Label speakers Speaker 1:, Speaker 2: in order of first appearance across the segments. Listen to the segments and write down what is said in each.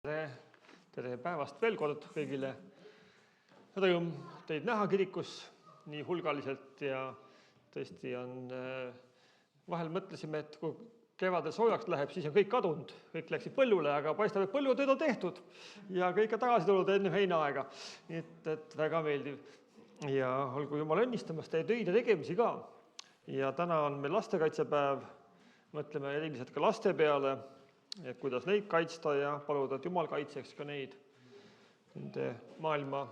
Speaker 1: Tere päevast veel kord kõigile. Rõõm teid näha kirikus nii hulgaliselt ja tõesti vahel mõtlesime, et kui kevadel soojaks läheb, siis on kõik kadunud. Kõik läksid põllule, aga paistab, et põllutööd on tehtud ja kõik on tagasi tulnud enne heinaaega. Nii et väga meeldiv. Ja olgu Jumal õnnistamas teie töid ja tegemisi ka. Ja täna on meil lastekaitsepäev. Mõtleme eriliselt ka laste peale, et kuidas neid kaitsta ja paluda, et Jumal kaitseks ka neid nende maailma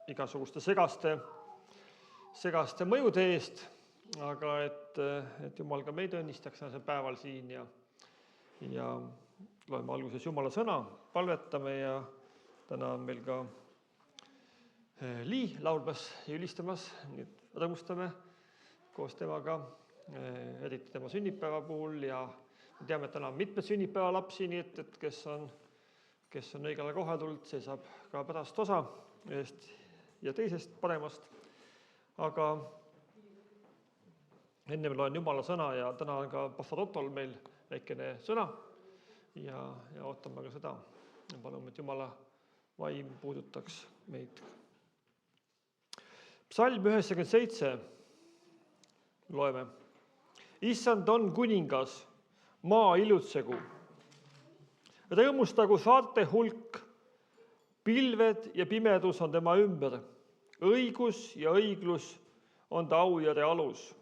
Speaker 1: igasuguste segaste mõjude eest, aga et Jumal ka meid õnnistaks tänasel päeval siin ja loeme alguses Jumala sõna, palvetame ja täna on meil ka Lii laulmas ja ülistamas, nii et rõõmustame koos temaga, eriti tema sünnipäeva puhul ja me teame, et täna on mitmed sünnipäeva lapsi, nii et kes on õigele kohe tulnud, see saab ka pärast osa ühest ja teisest paremast. Aga enne loen Jumala sõna ja täna on ka pastor Ottol meil väikene sõna ja ootame ka seda. Palume, et Jumala vaim puudutaks meid. Psalm 97 loeme. Issand on kuningas, maa ilutsegu. Rõõmustagu saarte hulk, pilved ja pimedus on tema ümber. Õigus ja õiglus on ta aujärje alus.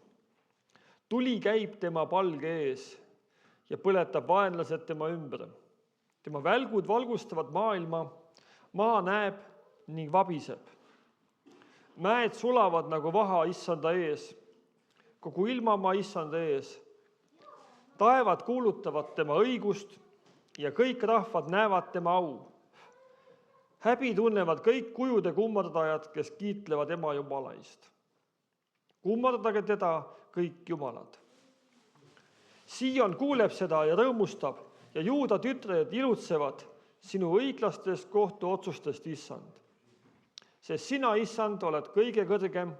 Speaker 1: Tuli käib tema palge ees ja põletab vaenlased tema ümber. Tema välgud valgustavad maailma, maa näeb ning vabiseb. Mäed sulavad nagu vaha issanda ees, kogu ilmamaa issanda ees. Taevad kuulutavad tema õigust ja kõik rahvad näevad tema au. Häbi tunnevad kõik kujude kummardajad, kes kiitlevad ema Jumalaist. Kummardage teda kõik jumalad. Sion kuuleb seda ja rõõmustab ja Juuda tütred ilutsevad sinu õiglastest kohtuotsustest, issand. Sest sina, issand, oled kõige kõrgem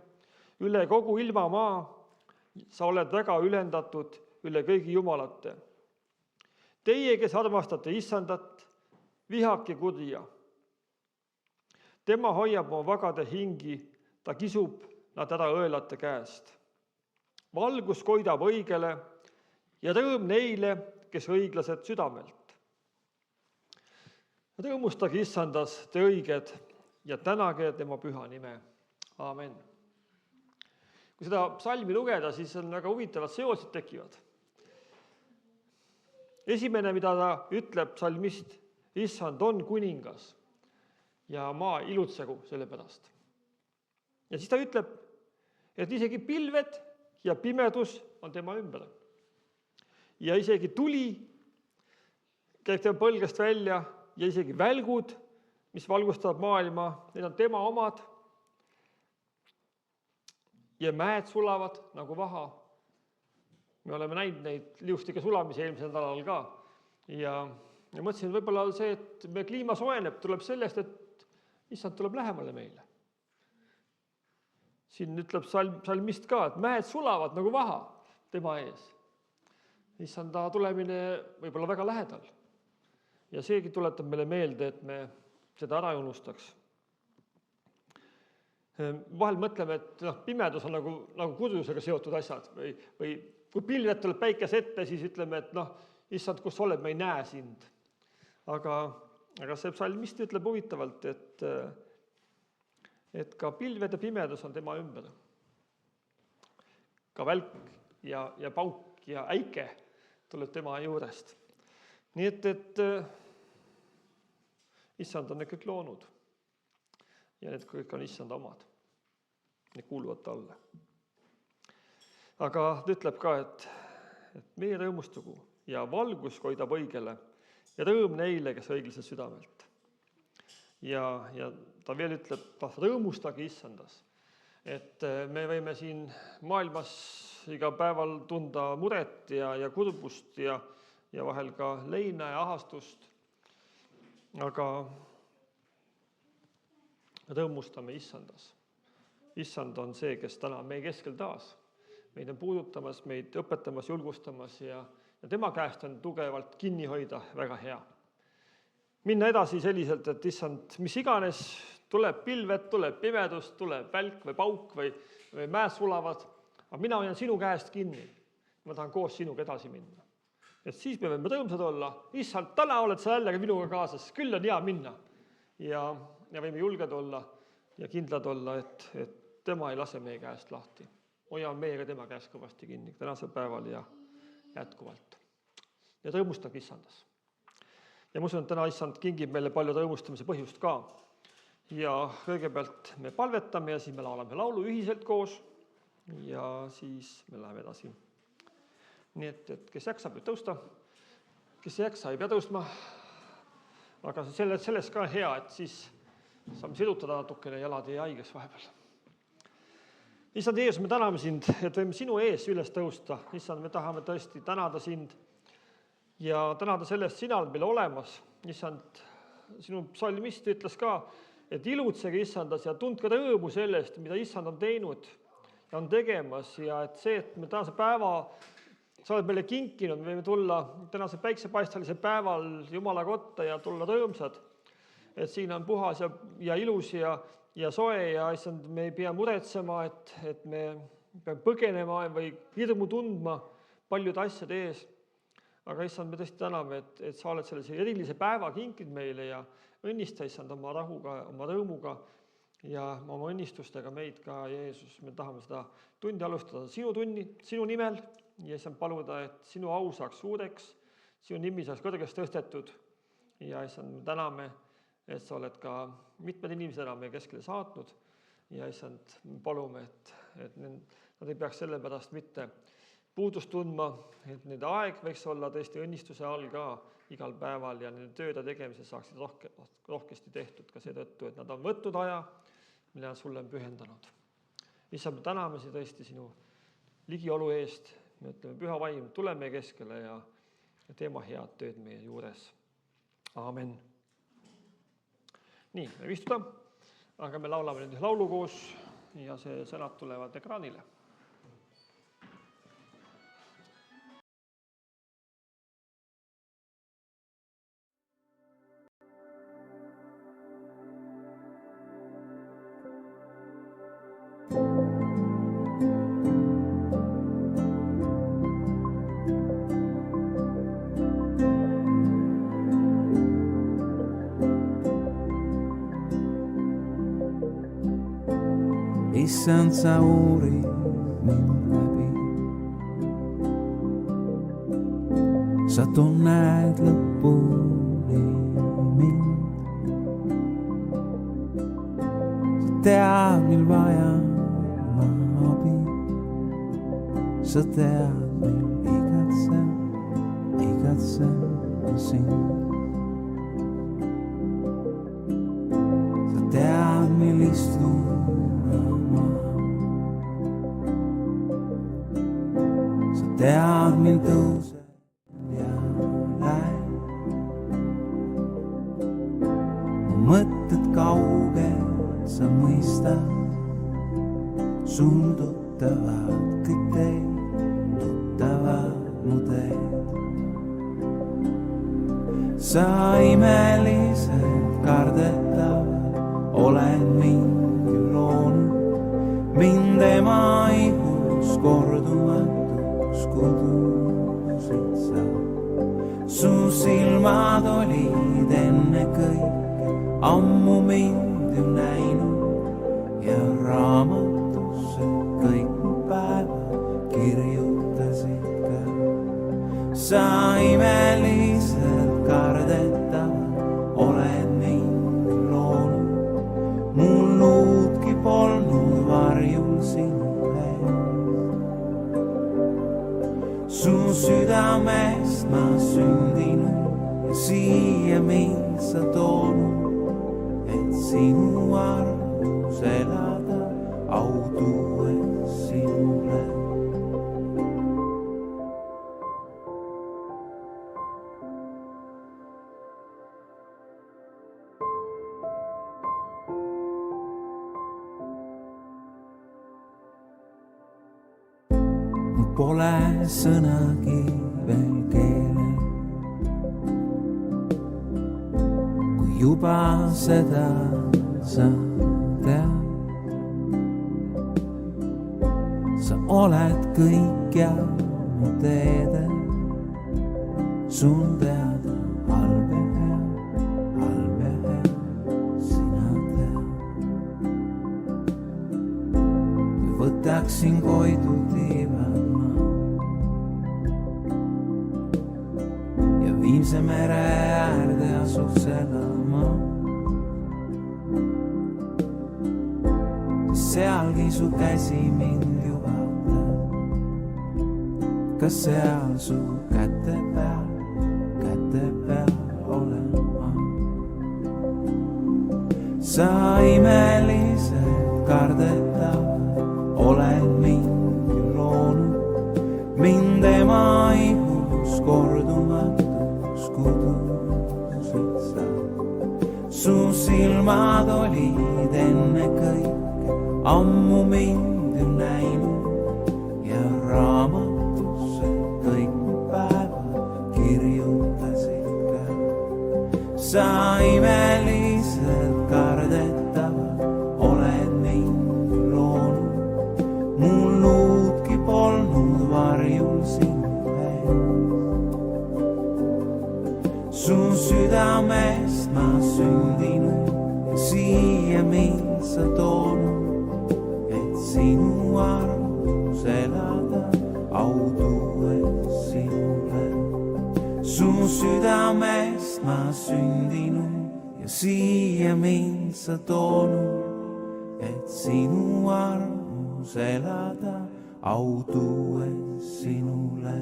Speaker 1: üle kogu ilmamaa, sa oled väga ülendatud üle kõigi jumalate. Teie, kes armastate issandat, vihake kurja. Tema hoiab oma vagade hingi, ta kisub nad ära õelate käest. Valgus koidab õigele ja rõõm neile, kes õiglased südamelt. Rõõmustage issandas te õiged ja tänage tema püha nime. Aamen. Kui seda psalmi lugeda, siis on väga huvitavad seosed tekivad. Esimene, mida ta ütleb psalmist, issand on kuningas ja maa ilutsegu selle pärast. Ja siis ta ütleb, et isegi pilved ja pimedus on tema ümber. Ja isegi tuli käib tema põlgest välja ja isegi välgud, mis valgustavad maailma, need on tema omad. Ja mäed sulavad nagu vaha. Me oleme näinud neid liustike sulamisi eelmisel nädalal ka. Ja mõtlesin, võib-olla see, et me kliima soojeneb, tuleb sellest, et issand tuleb lähemale meile. Siin ütleb psalmist ka, et mäed sulavad nagu vaha tema ees. Issanda tulemine võib-olla väga lähedal. Ja seegi tuletab meile meelde, et me seda ära ei unustaks. Vahel mõtleme, et pimedus on nagu kudusega seotud asjad või kui pilved tuleb päikes ette, siis ütleme, et issand, kus oled, me ei näe sind. Aga see psalmist ütleb huvitavalt, et ka pilved ja pimedus on tema ümber. Ka välk ja pauk ja äike tuleb tema juurest. Nii et issand on need kõik loonud. Ja need kõik on issanda omad. Need kuuluvad talle. Aga ta ütleb ka, et meie rõõmustugu ja valgus koidab õigele ja rõõm neile, kes õiglased südamelt. Ja ta veel ütleb, rõõmustage issandas. Et me võime siin maailmas iga päeval tunda muret ja kurbust ja vahel ka leina ja ahastust. Aga rõõmustame issandas. Issand on see, kes täna on meie keskel taas. Meid on puudutamas, meid õpetamas, julgustamas ja tema käest on tugevalt kinni hoida väga hea. minna edasi selliselt, et issand, mis iganes, tuleb pilved, tuleb pimedus, tuleb välk või pauk või mäed sulavad, aga mina hoian sinu käest kinni. Ma tahan koos sinuga edasi minna. Et siis me võime rõõmsad olla, issand, täna oled sa jällegi minuga kaasas, küll on hea minna. Ja võime julged olla ja kindlad olla, et tema ei lase meie käest lahti. Hoiame meiega tema käest kõvasti kinni tänasel päeval ja jätkuvalt. Ja rõõmustab issandas. Ja ma usun, et täna issand kingib meile palju rõõmustamise põhjust ka. Ja kõigepealt me palvetame ja siis me laulame laulu ühiselt koos ja siis me läheme edasi. Nii et kes jaksab nüüd tõusta, kes ei jaksa, ei pea tõustma. Aga sellest ka hea, et siis saame sidutada natukene, jalad ei haiges vahepeal. Issand Jeesus, me täname sind, et võime sinu ees üles tõusta. Issand, me tahame tõesti tänada sind ja tänada sellest, sina oled meil olemas. Issand, sinu psalmist ütles ka, et ilutsege issandas ja tundke rõõmu sellest, mida issand on teinud ja on tegemas. Ja et see, et me tänase päeva sa oled meile kinkinud, me võime tulla tänase päiksepaistalise päeval Jumala kotta ja tulla rõõmsad. Et siin on puhas ja ilus ja soe ja issand, me ei pea muretsema, et me peame põgenema või hirmu tundma paljude asjade ees. Aga issand, me tõesti täname, et sa oled sellise erilise päeva kinkid meile ja õnnista issand oma rahuga, oma rõõmuga ja oma õnnistustega meid ka, Jeesus. Me tahame seda tundi alustada sinu nimel ja issand paluda, et sinu au saaks suureks, sinu nimi saaks kõrgest tõstetud ja issand, me täname, et sa oled ka mitmed inimesed enam meie keskele saatnud ja issand, me palume, et nad ei peaks selle pärast mitte puudust tundma, et nende aeg võiks olla tõesti õnnistuse all ka igal päeval ja nende tööde tegemised saaksid rohkesti tehtud ka seetõttu, et nad on võtnud aja, mille nad sulle on pühendanud. Issand, me täname sind tõesti sinu ligiolu eest, me ütleme püha vaim, tule meie keskele ja teema head tööd meie juures. Aamen. Nii, me istuda, aga me laulame nüüd laulu koos ja see sõnad tulevad ekraanile.
Speaker 2: Issand, sa uurid mind läbi. Sa tunned lõpuni mind. Sa tead, mil vaja ma abi. Sa tead, mil igatsen sind. Sa tead, mil istun tead, mil tõuseb ja läheb. Mu mõtted kauged sa mõistad, sul tuttavad kõik teed, tuttavad mu teed. Sa imeliselt kardetavad, olen mind ju loonud, mind ema ihus kordumat. Kudusid sa, su silmad olid enne kõike, ammu mind ju näinud ja raamatusse kõik mu päevad kirjutasid ka. Sa imeliselt kardetavad, oled mind loonud, mul luudki polnud varjul sinu. Su südamest ma sündinud ja siia mind sa toonud, et sinu arvus elada, autues sinule. Pole sõnagi veel keelel, juba seda sa tead. Sa oled kõik ja mu teedel, sul teada halb ja hea, sina tead. Kui võtaksin koidu tiivad ma ja Viimse mere äärde asuks elama, sealgi su käsi mind juhatab, kas seal su käte peal olen ma. Sa imeliselt kardetav oled mind ju loonud, mind ema ihus kordumatuks kudusid sa. Su silmad olid enne kõike ammu mind ju näinud ja raamatusse kõik päevad kirjutasid ka. Sa imeliselt kardetavad oled mind ju loonud, mul luudki polnud varjul sinu ees. Su südamest ma sündinud ja siia mind sa toonud, sinu armus elada audues sinule. Su südamest ma sündinud ja siia mind sa toonud, et sinu armus elada audues sinule.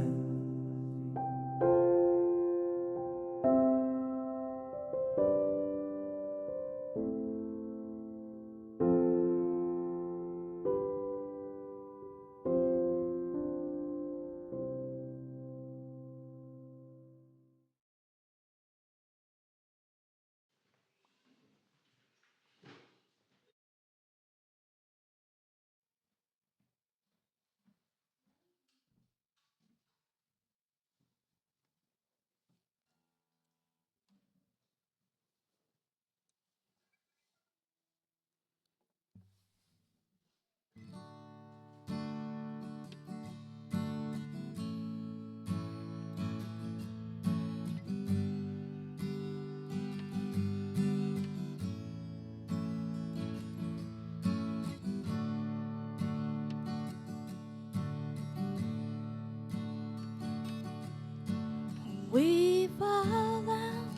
Speaker 3: We fall down,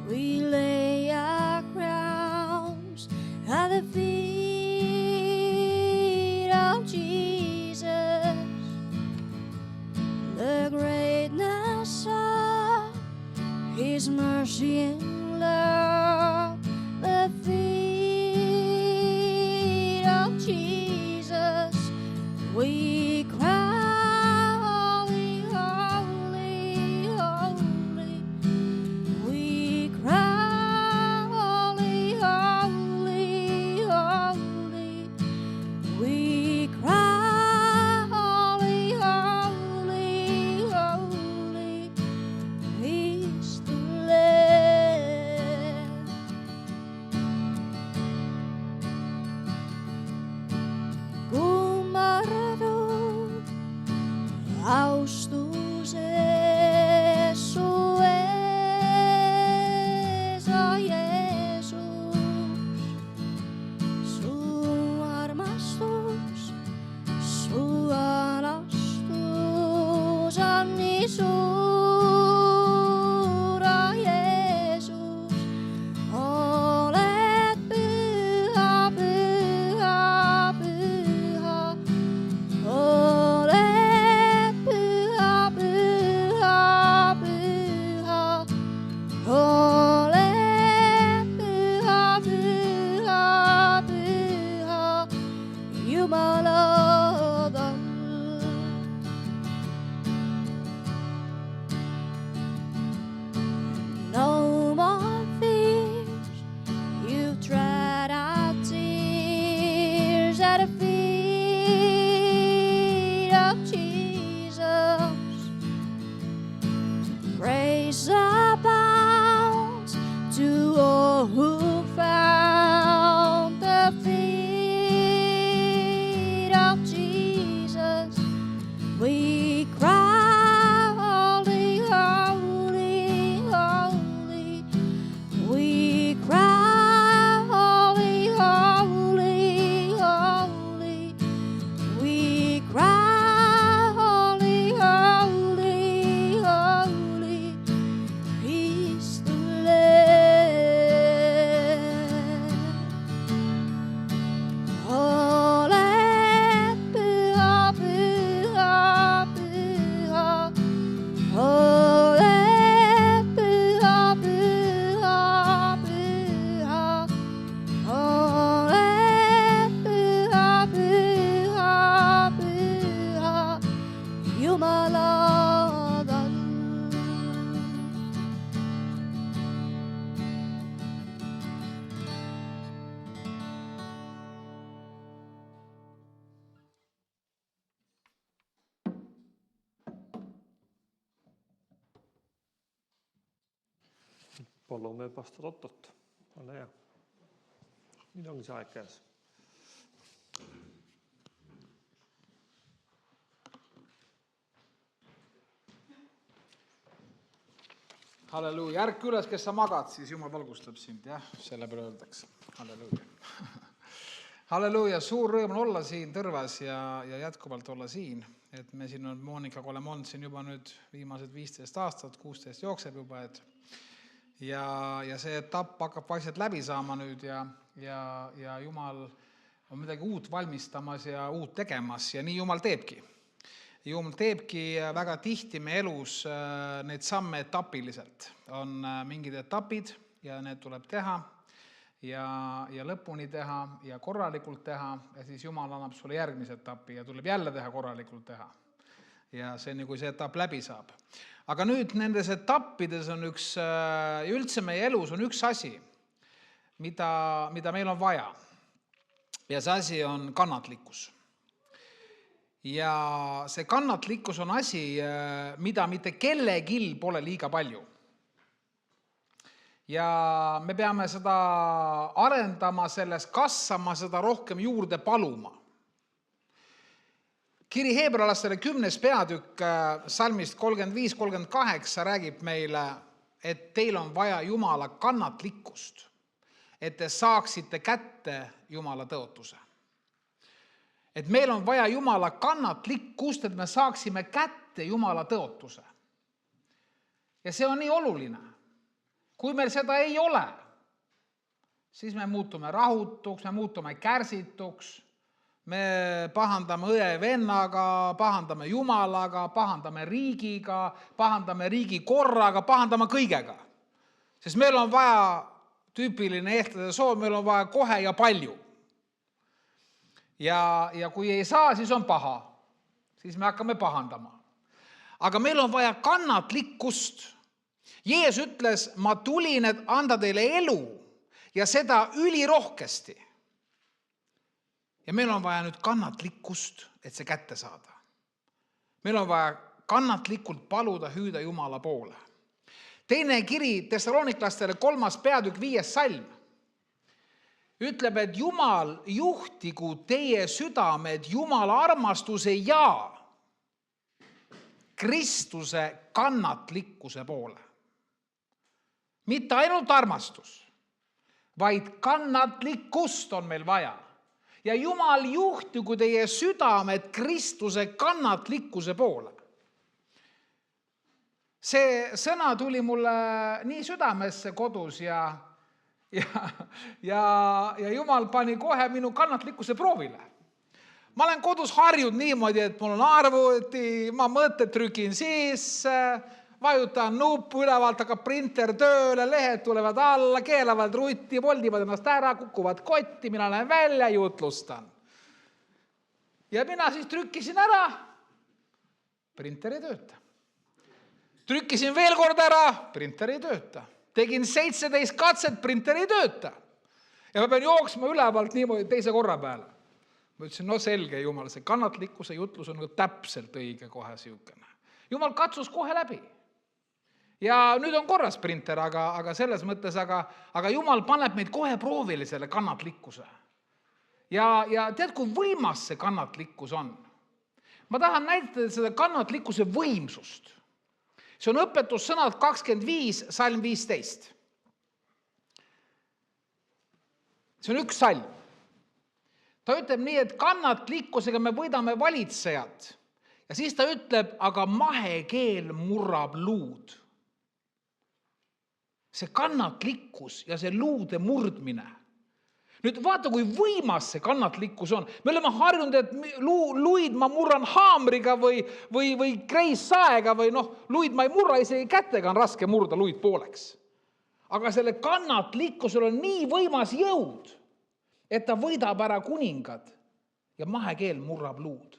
Speaker 3: we lay our crowns at the feet of Jesus. The greatness of His mercy and love, the feet of Jesus. We cry. To
Speaker 1: palume pastor Ottot. Ole hea. Nüüd ongi see aeg käes.
Speaker 4: Halleluuja. Ärk üles, kes sa magad, siis Jumal valgustab sind, jah, selle peale öeldakse. Halleluuja. Halleluuja, suur rõõm olla siin Tõrvas ja jätkuvalt olla siin. Et me siin on Monika Kolemond siin juba nüüd viimased 15 aastat, 16 jookseb juba, ja see etapp hakkab vaikselt läbi saama nüüd ja Jumal on midagi uut valmistamas ja uut tegemas ja nii Jumal teebki. Jumal teebki väga tihti me elus neid samme etapiliselt. On mingid etapid ja need tuleb teha ja lõpuni teha ja korralikult teha ja siis Jumal annab sulle järgmise etapi ja tuleb jälle teha korralikult teha. Ja see on, kui see etapp läbi saab. Aga nüüd nendes etappides on üks, üldse meie elus on üks asi, mida meil on vaja. Ja see asi on kannatlikkus. Ja see kannatlikkus on asi, mida mitte kellegil pole liiga palju. Ja me peame seda arendama, selles kasvama, seda rohkem juurde paluma. Kiri Hebralastele 10. peatükk salmist 35-38 räägib meile, et teil on vaja Jumala kannatlikkust, et te saaksite kätte Jumala tõotuse. Et meil on vaja Jumala kannatlikkust, et me saaksime kätte Jumala tõotuse. Ja see on nii oluline. Kui meil seda ei ole, siis me muutume rahutuks, me muutume kärsituks, me pahandame õe vennaga, pahandame Jumalaga, pahandame riigiga, pahandame riigi korraga, pahandame kõigega. Sest meil on vaja tüüpiline eestlase soov, meil on vaja kohe ja palju. Ja kui ei saa, siis on paha. Siis me hakkame pahandama. Aga meil on vaja kannatlikkust. Jeesus ütles, ma tulin, et anda teile elu ja seda ülirohkesti. Ja meil on vaja nüüd kannatlikkust, et see kätte saada. Meil on vaja kannatlikult paluda hüüda Jumala poole. Teine kiri Thessaloniklastele 3. peatükk 5. salm ütleb, et Jumal juhtigu teie südamed Jumala armastuse ja Kristuse kannatlikkuse poole. Mitte ainult armastus, vaid kannatlikkust on meil vaja. Ja Jumal juhtigu teie südamed Kristuse kannatlikkuse poole. See sõna tuli mulle nii südamesse kodus ja Jumal pani kohe minu kannatlikkuse proovile. Ma olen kodus harjud niimoodi, et mul on arvuti, ma mõtted trükin sisse, vajutan nuppu, ülevalt hakkab printer tööle, lehed tulevad alla, keelavad rutti, voldivad ennast ära, kukuvad kotti, mina lähen välja, jutlustan. Ja mina siis trükkisin ära, printer ei tööta. Trükkisin veel kord ära, printer ei tööta. Tegin 17 katset, printer ei tööta. Ja ma pean jooksma ülevalt niimoodi teise korra peale. Ma ütlesin, no selge Jumal, see kannatlikkuse jutlus on täpselt õige kohe siukene. Jumal katsus kohe läbi. Ja nüüd on korras printer, aga selles mõttes, aga Jumal paneb meid kohe proovile selle kannatlikkuse. Ja tead, kui võimas see kannatlikkus on? Ma tahan näitada seda kannatlikkuse võimsust. See on õpetussõnad 25, salm 15. See on üks salm. Ta ütleb nii, et kannatlikkusega me võidame valitsejad. Ja siis ta ütleb, aga mahekeel murrab luud. See kannatlikkus ja see luude murdmine. Nüüd vaata, kui võimas see kannatlikkus on. Me oleme harjunud, et luid ma murran haamriga või kreissaega või luid ma ei murra, isegi kätega on raske murda luid pooleks. Aga selle kannatlikkusel on nii võimas jõud, et ta võidab ära kuningad ja mahekeel murrab luud.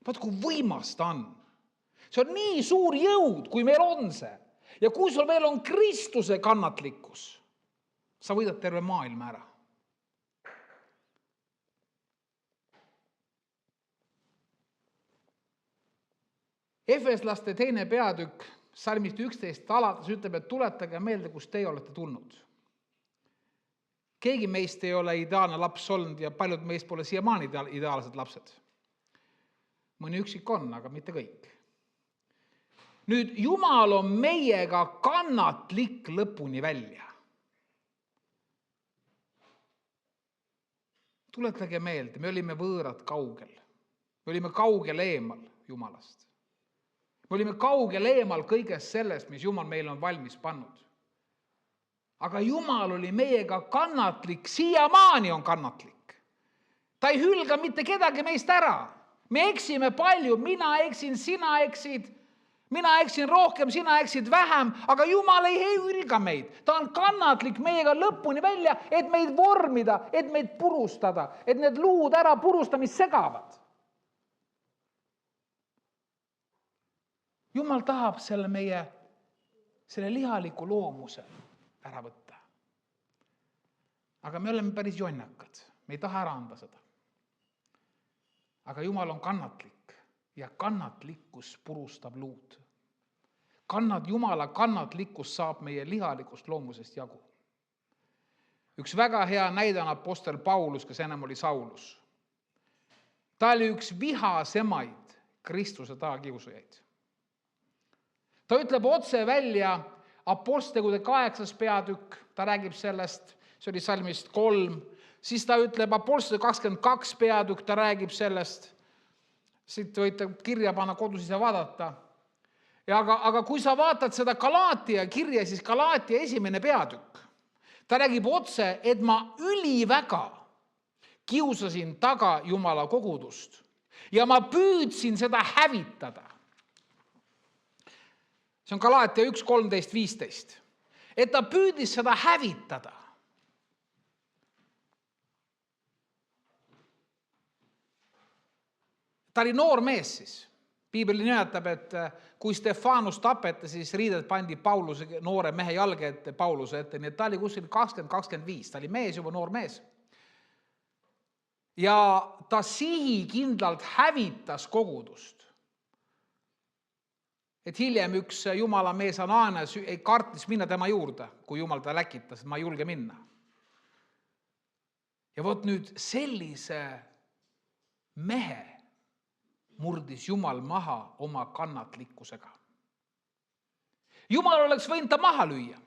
Speaker 4: Vaat kui võimas ta on. See on nii suur jõud, kui meil on see. Ja kui sul veel on Kristuse kannatlikkus, sa võidad terve maailma ära. Efeslaste 2. peatükk, salmist 11 alates ütleb, et tuletage meelde, kus teie olete tulnud. Keegi meist ei ole ideaalne laps olnud ja paljud meist pole siiamaani ideaalsed lapsed. Mõni üksik on, aga mitte kõik. Nüüd, Jumal on meiega kannatlik lõpuni välja. Tuletage meelde, me olime võõrad kaugel. Me olime kaugel eemal Jumalast. Me olime kaugel eemal kõigest sellest, mis Jumal meil on valmis pannud. Aga Jumal oli meiega kannatlik, siiamaani on kannatlik. Ta ei hülga mitte kedagi meist ära. Me eksime palju, mina eksin, sina eksid, mina eksin rohkem, sina eksid vähem, aga Jumal ei hülga meid. Ta on kannatlik meiega lõpuni välja, et meid vormida, et meid purustada, et need luud ära purustamist segavad. Jumal tahab selle lihaliku loomuse ära võtta. Aga me oleme päris jonnakad. Me ei taha ära anda seda. Aga Jumal on kannatlik ja kannatlikkus purustab luud. Jumala kannatlikkus saab meie lihalikust loomusest jagu. Üks väga hea näide on apostel Paulus, kes ennem oli Saulus. Ta oli üks vihasemaid Kristuse taakiusujaid. Ta ütleb otse välja Apostelgude 8. peatükk, ta räägib sellest, see oli salmist 3, siis ta ütleb Apostelgude 22. peatükk, ta räägib sellest, siit võite kirja panna kodus ja vaadata. Aga kui sa vaatad seda Galaatia kirja, siis Galaatia 1. peatükk, ta räägib otse, et ma üliväga kiusasin taga Jumala kogudust ja ma püüdsin seda hävitada. See on Galaatia 1, 13, 15. Et ta püüdis seda hävitada. Ta oli noor mees siis. Piibel nimetab, et kui Stefanus tapeti, siis riided pandi Pauluse noore mehe jalge ette, Pauluse ette. Nii et ta oli kuskil 20-25. Ta oli mees, juba noor mees. Ja ta sihikindlalt hävitas kogudust. Et hiljem üks Jumala mees Ananias ei kartis minna tema juurde, kui Jumal ta läkitas, ma ei julge minna. Ja vot nüüd sellise mehe murdis Jumal maha oma kannatlikkusega. Jumal oleks võinud ta maha lüüa.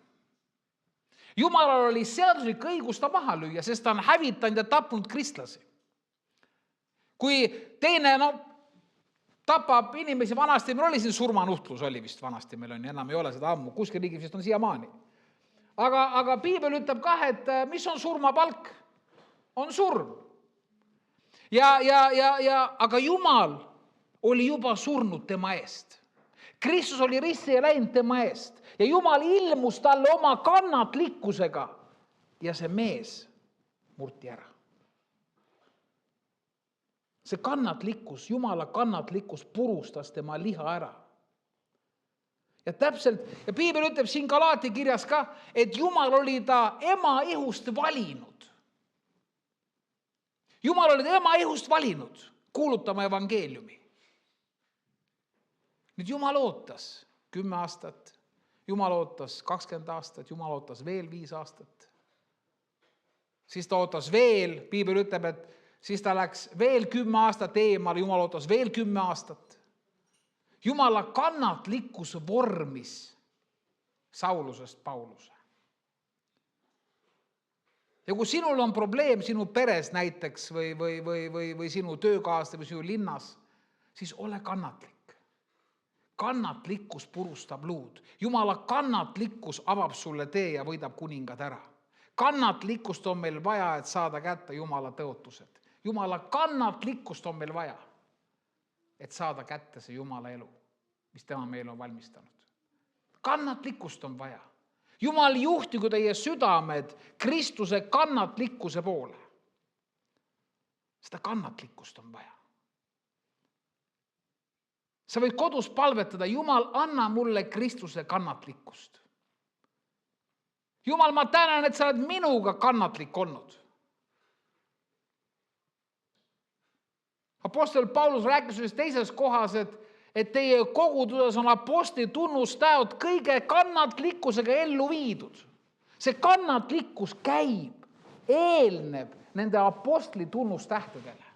Speaker 4: Jumalal oli seaduslik õigus ta maha lüüa, sest ta on hävitanud ja tapnud kristlasi. Kui teine, tapab inimesi vanasti, meil oli siin surmanuhtlus, oli vist vanasti, meil on, enam ei ole seda ammu, kuskil riigis vist on siiamaani. Aga Piibel ütleb ka, et mis on surmapalk? On surm. Aga Jumal oli juba surnud tema eest. Kristus oli risti ja läinud tema eest. Ja Jumal ilmus talle oma kannatlikkusega. Ja see mees murti ära. See kannatlikkus, Jumala kannatlikkus purustas tema liha ära. Ja täpselt, ja Piibel ütleb siin Galaatia kirjas ka, et Jumal oli ta ema ihust valinud. Jumal oli ta ema ihust valinud kuulutama evangeeliumi. Nüüd Jumal ootas 10 aastat, Jumal ootas 20 aastat, Jumal ootas veel 5 aastat. Siis ta ootas veel, Piibel ütleb, et siis ta läks veel 10 aastat eemale, Jumal ootas veel 10 aastat. Jumala kannatlikkus vormis Saulusest Pauluse. Ja kui sinul on probleem sinu peres näiteks või sinu töökaaslasel või sinu linnas, siis ole kannatlik. Kannatlikkus purustab luud. Jumala kannatlikkus avab sulle tee ja võidab kuningad ära. Kannatlikkust on meil vaja, et saada kätte Jumala tõotused. Jumala kannatlikkust on meil vaja, et saada kätte see Jumala elu, mis tema meil on valmistanud. Kannatlikkust on vaja. Jumal juhtigu teie südamed Kristuse kannatlikkuse poole. Seda kannatlikkust on vaja. Sa võid kodus palvetada, Jumal, anna mulle Kristuse kannatlikkust. Jumal, ma tänan, et sa oled minuga kannatlik olnud. Apostel Paulus rääkis ühes teises kohas, et teie koguduses on apostli tunnustäod kõige kannatlikkusega ellu viidud. See kannatlikkus käib, eelneb nende apostli tunnustähtedele.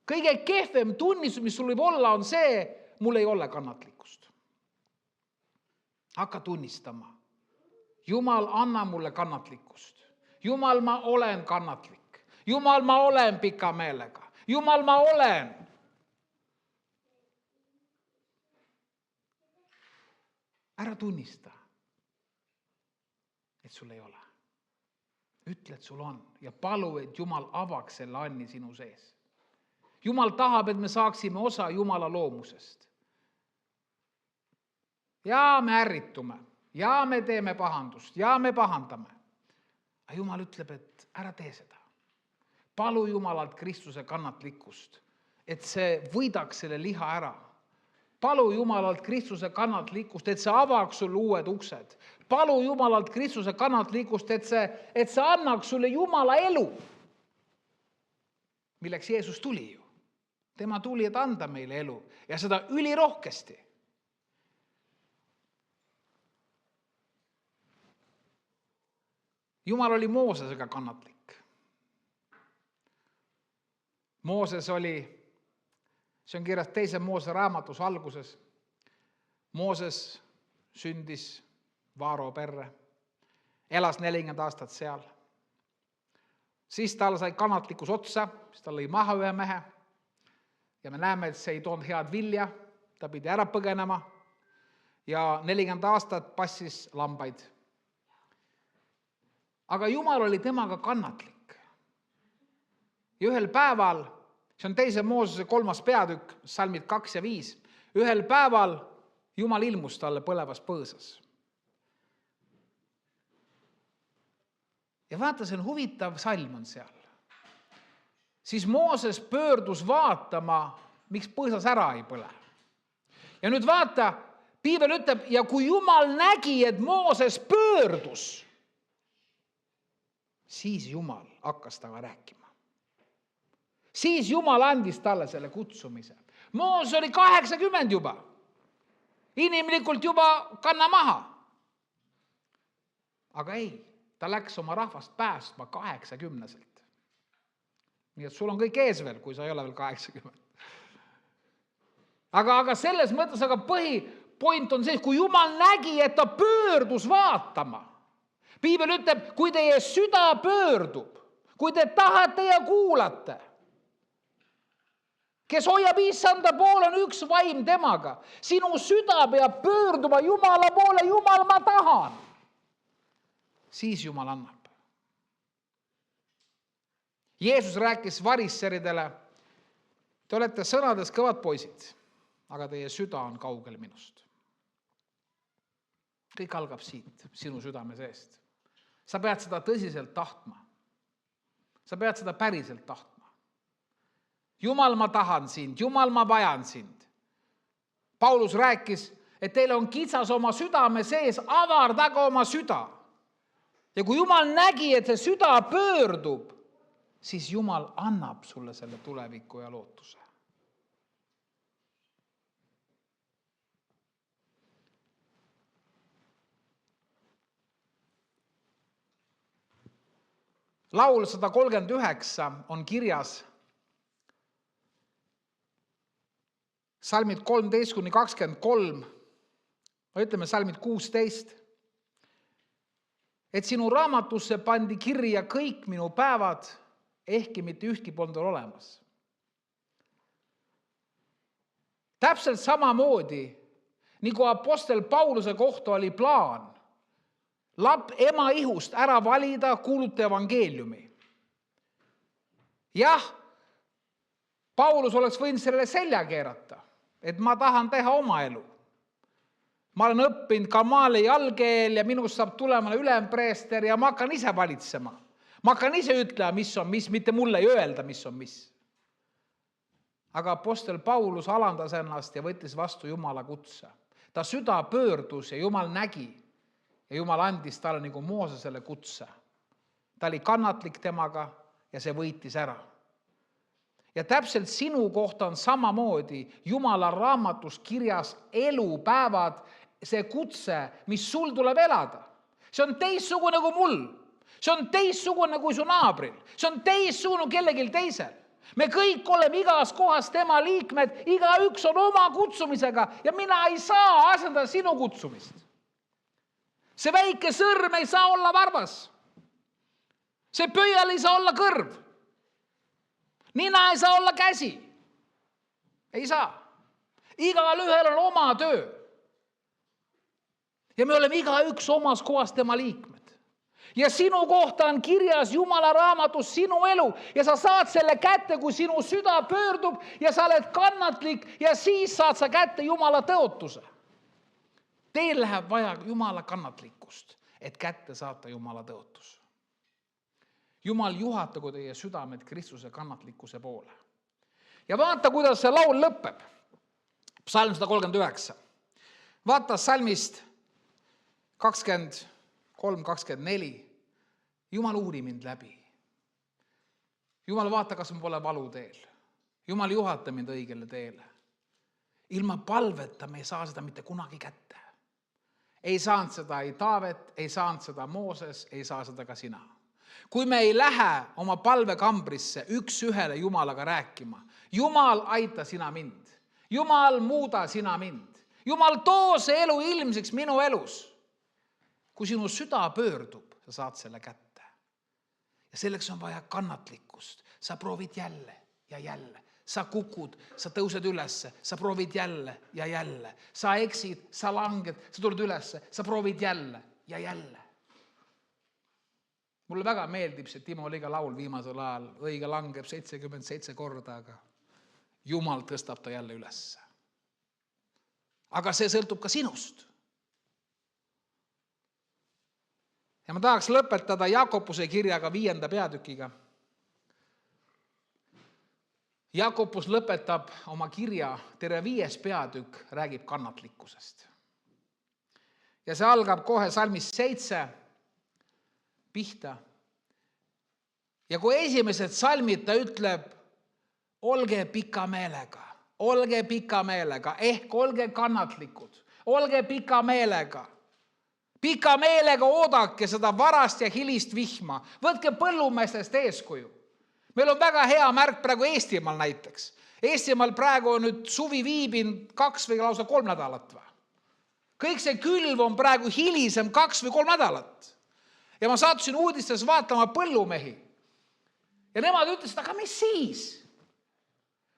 Speaker 4: Kõige kehvem tunnistus, mis sul võib olla, on see, mul ei ole kannatlikkust. Hakka tunnistama. Jumal, anna mulle kannatlikkust. Jumal, ma olen kannatlik. Jumal, ma olen pika meelega. Jumal, ma olen. Ära tunnista, et sul ei ole. Ütle, et sul on ja palu, et Jumal avaks selle anni sinu sees. Jumal tahab, et me saaksime osa Jumala loomusest. Ja me ärritume, ja me teeme pahandust, ja me pahandame. Aga Jumal ütleb, et ära tee seda. Palu Jumalalt Kristuse kannatlikkust, et see võidaks selle liha ära. Palu Jumalalt Kristuse kannatlikkust, et see avaks sulle uued uksed. Palu Jumalalt Kristuse kannatlikkust, et see annaks sulle Jumala elu. Milleks Jeesus tuli ju. Tema tuli, et anda meile elu ja seda ülirohkesti. Jumal oli Moosesega kannatlik. Mooses oli, see on kirjas 2. Moose raamatus alguses. Mooses sündis Vaaro perre, elas 40 aastat seal. Siis tal sai kannatlikkus otsa, siis ta lõi maha ühe mehe. Ja me näeme, et see ei toonud head vilja, ta pidi ära põgenema ja 40 aastat passis lambaid. Aga Jumal oli temaga kannatlik. Ja ühel päeval, see on 2. Moosese 3. peatükk, salmid 2 ja 5, ühel päeval Jumal ilmus talle põlevas põõsas. Ja vaata, see on huvitav salm on seal. Siis Mooses pöördus vaatama, miks põõsas ära ei põle. Ja nüüd vaata, Piibel ütleb, ja kui Jumal nägi, et Mooses pöördus, siis Jumal hakkas taga rääkima. Siis Jumal andis talle selle kutsumise. Mooses oli 80 juba. Inimlikult juba kanna maha. Aga ei, ta läks oma rahvast päästma 80-selt. Nii et sul on kõik ees veel, kui sa ei ole veel 80. Aga selles mõttes, aga põhipoint on see, kui Jumal nägi, et ta pöördus vaatama. Piibel ütleb, kui teie süda pöördub, kui te tahate ja kuulate, kes hoiab issanda poole, on üks vaim temaga. Sinu süda peab pöörduma Jumala poole, Jumal, ma tahan. Siis Jumal annab. Jeesus rääkis varisseridele, te olete sõnades kõvad poisid, aga teie süda on kaugel minust. Kõik algab siit, sinu südame seest. Sa pead seda tõsiselt tahtma. Sa pead seda päriselt tahtma. Jumal, ma tahan sind, Jumal, ma vajan sind. Paulus rääkis, et teil on kitsas oma südame sees, avardaga oma süda. Ja kui Jumal nägi, et see süda pöördub, siis Jumal annab sulle selle tuleviku ja lootuse. Laul 139 on kirjas salmid 13-23, ütleme salmid 16, et sinu raamatusse pandi kirja kõik minu päevad, ehkki mitte ühtki polnud olemas. Täpselt samamoodi, nagu apostel Pauluse kohta oli plaan, ema ihust ära valida, kuuluta evangeeliumi. Jah, Paulus oleks võinud sellele selja keerata, et ma tahan teha oma elu. Ma olen õppinud Kamali jalgeel ja minust saab tulema ülempreester ja ma hakkan ise valitsema. Ma hakkan ise ütlema, mis on mis, mitte mulle ei öelda, mis on mis. Aga apostel Paulus alandas ennast ja võttis vastu Jumala kutse. Ta süda pöördus ja Jumal nägi ja Jumal andis talle nagu Moosesele kutse. Ta oli kannatlik temaga ja see võitis ära. Ja täpselt sinu kohta on samamoodi Jumala raamatus kirjas elupäevad, see kutse, mis sul tuleb elada. See on teistsugune kui mul. See on teistsugune kui su naabril. See on teistsugune kellegil teisel. Me kõik oleme igas kohas tema liikmed, igaüks on oma kutsumisega ja mina ei saa asendada sinu kutsumist. See väike sõrm ei saa olla varbas. See pöial ei saa olla kõrv. Nina ei saa olla käsi. Ei saa. Igal ühel on oma töö. Ja me oleme igaüks omas kohas tema liikmed. Ja sinu kohta on kirjas Jumala raamatus sinu elu ja sa saad selle kätte, kui sinu süda pöördub ja sa oled kannatlik ja siis saad sa kätte Jumala tõotuse. Teil läheb vaja Jumala kannatlikkust, et kätte saata Jumala tõotus. Jumal juhatagu teie südamed Kristuse kannatlikkuse poole. Ja vaata, kuidas see laul lõpeb. Psalm 139. Vaata salmist 23-24. Jumal uuri mind läbi. Jumal vaata, kas ma pole valu teel. Jumal juhata mind õigele teele. Ilma palveta me ei saa seda mitte kunagi kätte. Ei saanud seda ei Taavet, ei saanud seda Mooses, ei saa seda ka sina. Kui me ei lähe oma palvekambrisse üks ühele Jumalaga rääkima, Jumal aita sina mind. Jumal muuda sina mind. Jumal too see elu ilmseks minu elus. Kui sinu süda pöördub, sa saad selle kätte. Ja selleks on vaja kannatlikkust. Sa proovid jälle ja jälle. Sa kukud, sa tõused ülesse, sa proovid jälle ja jälle. Sa eksid, sa langed, sa tuled ülesse, sa proovid jälle ja jälle. Mulle väga meeldib see Timo Liiga laul viimasel ajal. Õige langeb 77 korda, aga Jumal tõstab ta jälle ülesse. Aga see sõltub ka sinust. Ja ma tahaks lõpetada Jakobuse kirjaga 5. peatükiga. Jakobus lõpetab oma kirja, terve 5. peatükk räägib kannatlikkusest. Ja see algab kohe salmist 7 pihta. Ja kui esimesed salmid ta ütleb, olge pika meelega, ehk olge kannatlikud, olge pika meelega oodake seda varast ja hilist vihma, võtke põllumeestest eeskuju. Meil on väga hea märk praegu Eestimaal näiteks. Eestimaal praegu on nüüd suvi viibinud 2 või lausa 3 nädalat. Kõik see külv on praegu hilisem 2 või 3 nädalat. Ja ma saatusin uudistes vaatama põllumehi. Ja nemad ütlesid, aga mis siis?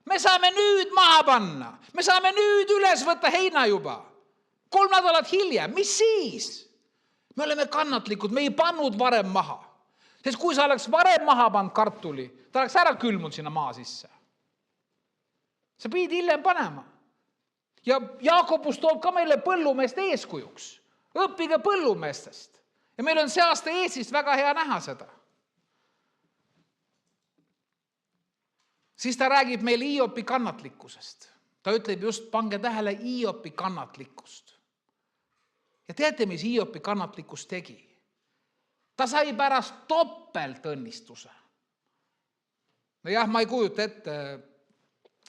Speaker 4: Me saame nüüd maha panna. Me saame nüüd üles võtta heina juba. 3 nädalat hiljem. Mis siis? Me oleme kannatlikud. Me ei pannud varem maha. Sest kui sa oleks varem maha pannud kartuli, ta oleks ära külmunud sinna maa sisse. Sa pidid hiljem panema. Ja Jakobus toob ka meile põllumeest eeskujuks. Õppige põllumeestest. Ja meil on see aasta Eestist väga hea näha seda. Siis ta räägib meil Hiopi kannatlikkusest. Ta ütleb just, pange tähele Hiopi kannatlikkust. Ja teate, mis Hiopi kannatlikkus tegi? Ta sai pärast topeltõnnistuse. No jah, ma ei kujuta ette,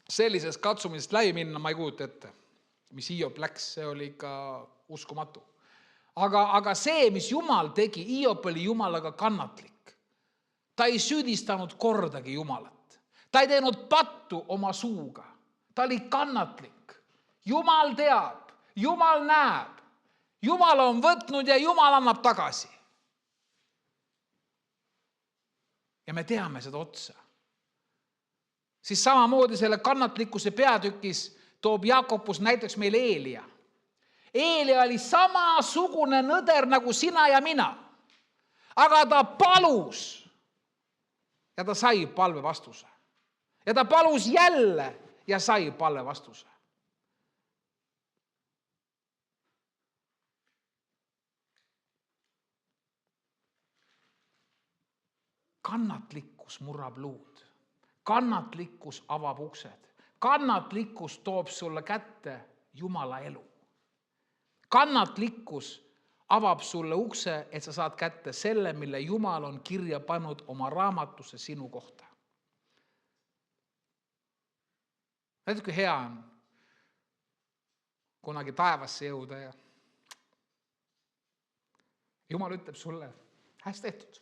Speaker 4: sellisest katsumisest läbi minna, ma ei kujuta ette, mis Hiop läks, see oli ikka uskumatu. Aga see, mis Jumal tegi, Hiop oli Jumalaga kannatlik. Ta ei süüdistanud kordagi Jumalat. Ta ei teinud pattu oma suuga. Ta oli kannatlik. Jumal teab, Jumal näeb. Jumal on võtnud ja Jumal annab tagasi. Ja me teame seda otsa. Siis samamoodi selle kannatlikkuse peatükis toob Jakobus näiteks meil Eelia. Eelia oli samasugune nõder nagu sina ja mina. Aga ta palus ja ta sai palve vastuse. Ja ta palus jälle ja sai palve vastuse. Kannatlikkus murrab luud. Kannatlikkus avab uksed. Kannatlikkus toob sulle kätte Jumala elu. Kannatlikkus avab sulle ukse, et sa saad kätte selle, mille Jumal on kirja pannud oma raamatusse sinu kohta. Näed, kui hea on kunagi taevasse jõuda ja Jumal ütleb sulle, hästi tehtud.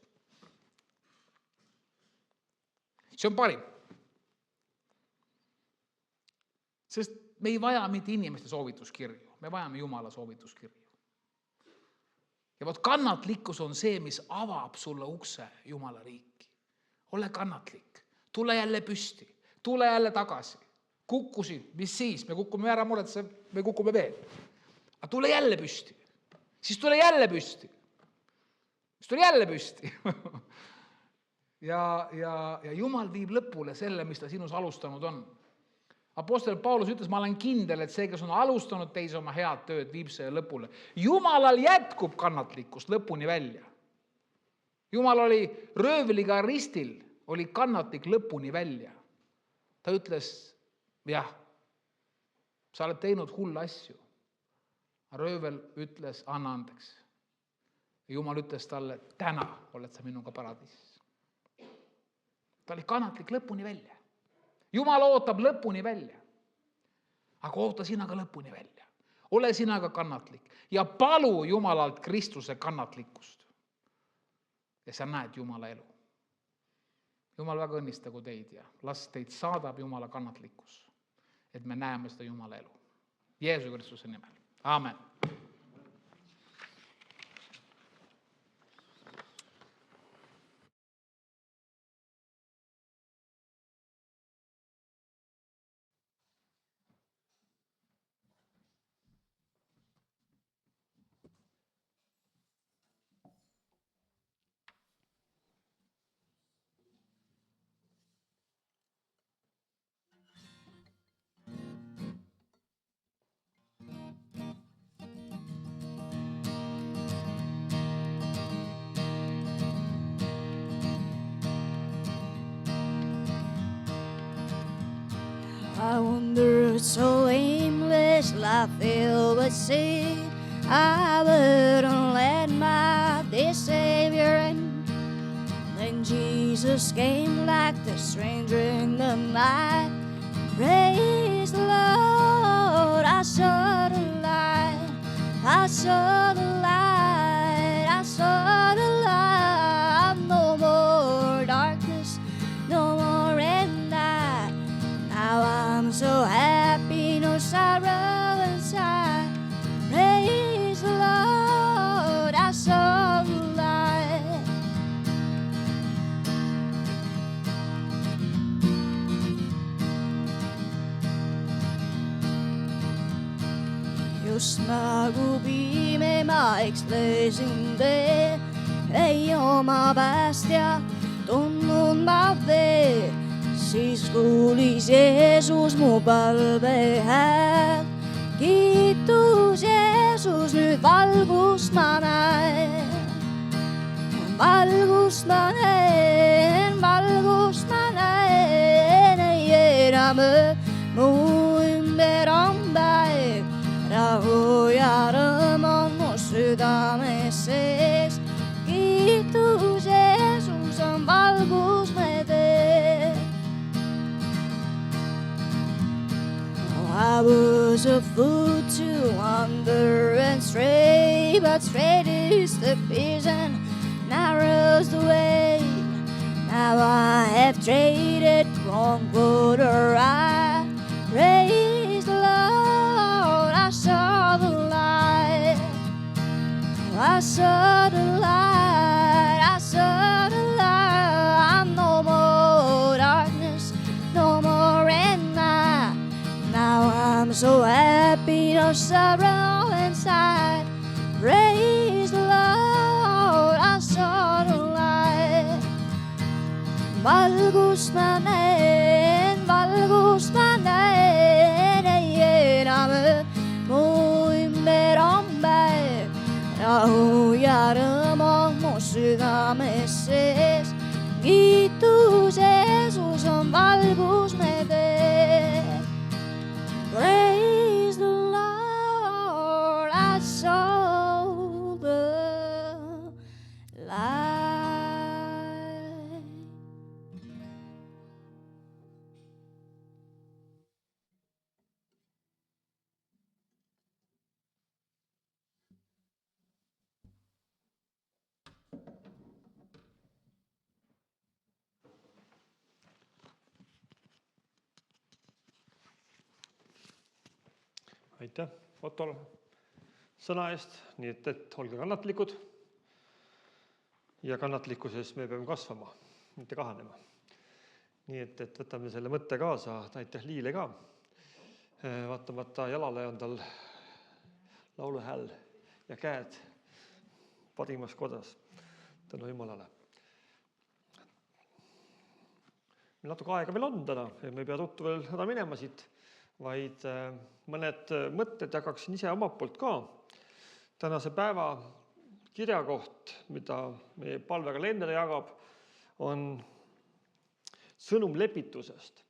Speaker 4: See on parim. Sest me ei vaja mitte inimeste soovituskirju, me vajame Jumala soovituskirju. Ja vot kannatlikkus on see, mis avab sulle ukse Jumala riiki. Ole kannatlik, tule jälle püsti, tule jälle tagasi. Kukkusid, mis siis? Me kukume ära muretse, me kukume veel. Aga tule jälle püsti. Siis tule jälle püsti. Siis tule jälle püsti. ja Jumal viib lõpule selle, mis ta sinus alustanud on. Apostel Paulus ütles, ma olen kindel, et see, kes on alustanud teise oma head tööd, viib see lõpule. Jumalal jätkub kannatlikkust lõpuni välja. Jumal oli röövliga ristil, oli kannatlik lõpuni välja. Ta ütles, jah, sa oled teinud hull asju. Röövel ütles, anna andeks. Jumal ütles talle, täna oled sa minuga paradiisis. Ta oli kannatlik lõpuni välja. Jumal ootab lõpuni välja. Aga oota sina ka lõpuni välja. Ole sina ka kannatlik. Ja palu Jumalalt Kristuse kannatlikkust. Ja sa näed Jumala elu. Jumal väga õnnistagu teid ja las teid saadab Jumala kannatlikkus. Et me näeme seda Jumala elu. Jeesu Kristuse nimel. Amen.
Speaker 3: I wonder, so aimless, life filled with sin. I wouldn't let my dear Savior in. Then Jesus came like the stranger in the night. Praise the Lord, I saw the light. I saw the light. I saw the light. No more darkness, no more red night. Now I'm so happy, no sorrow inside. Praise the Lord, I saw the light. Just nagu piime ma ekslesin tee, ei oma päästja tundnud ma veel. Siis kuulis Jeesus mu palve häält. Kiitus Jeesus, nüüd valgust ma näen. Valgust ma näen, valgust ma näen. Ei enam mu ümber on päev. Rahu ja rõõm on mu südames sees. Kiitus Jeesus, on valgus me teeb. I was a fool to wander and stray, but straight is the prison, narrow's the way. Now I have traded wrong for the right. Praise the Lord, I saw the light. I saw the light, I saw the light. No more darkness, no more red night. Now I'm so happy, no sorrow inside. Praise the Lord, I saw the light. Valgust ma näen, valgust ma näen. Ei enam mu ümber on päev. Rahu ja rõõm on mu südames sees. Kiitus Jeesus, on valgus me teeb. Praise the Lord, I saw the light.
Speaker 1: Aitäh, Ottole, sõna eest, nii et olge kannatlikud. Ja kannatlikkuses me peame kasvama, mitte kahanema. Nii et võtame selle mõtte kaasa, aitäh Liile ka. Vaatamata jalale on tal lauluhääl ja käed parimas korras. Tänu Jumalale. Meil natuke aega veel on täna, me ei pea ruttu veel ära minema siit, vaid mõned mõtted jagaksin ise omalt poolt ka. Tänase päeva kirjakoht, mida meie palvekalender jagab, on sõnum lepitusest.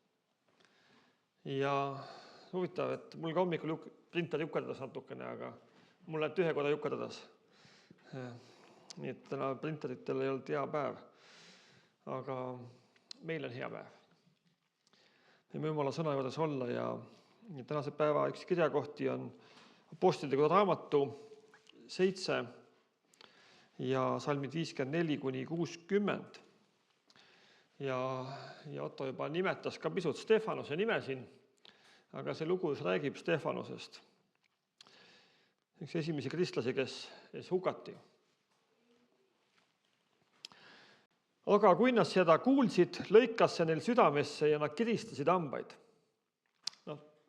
Speaker 1: Ja huvitav, et mul ka hommikul printer jukerdas natukene, aga mul ainult ühe korra jukerdas. Nii et täna printeritel ei olnud hea päev, aga meil on hea päev. Me Jumala sõna juures olla ja tänase päeva üks kirjakohti on Apostlite raamatu 7 ja salmid 54-60. Ja Otto juba nimetas ka pisut Stefanuse nime siin, aga see lugu räägib Stefanusest. Üks esimesi kristlasi, kes hukati. Aga kui nad seda kuulsid, lõikas see neil südamesse ja nad kiristasid hambaid.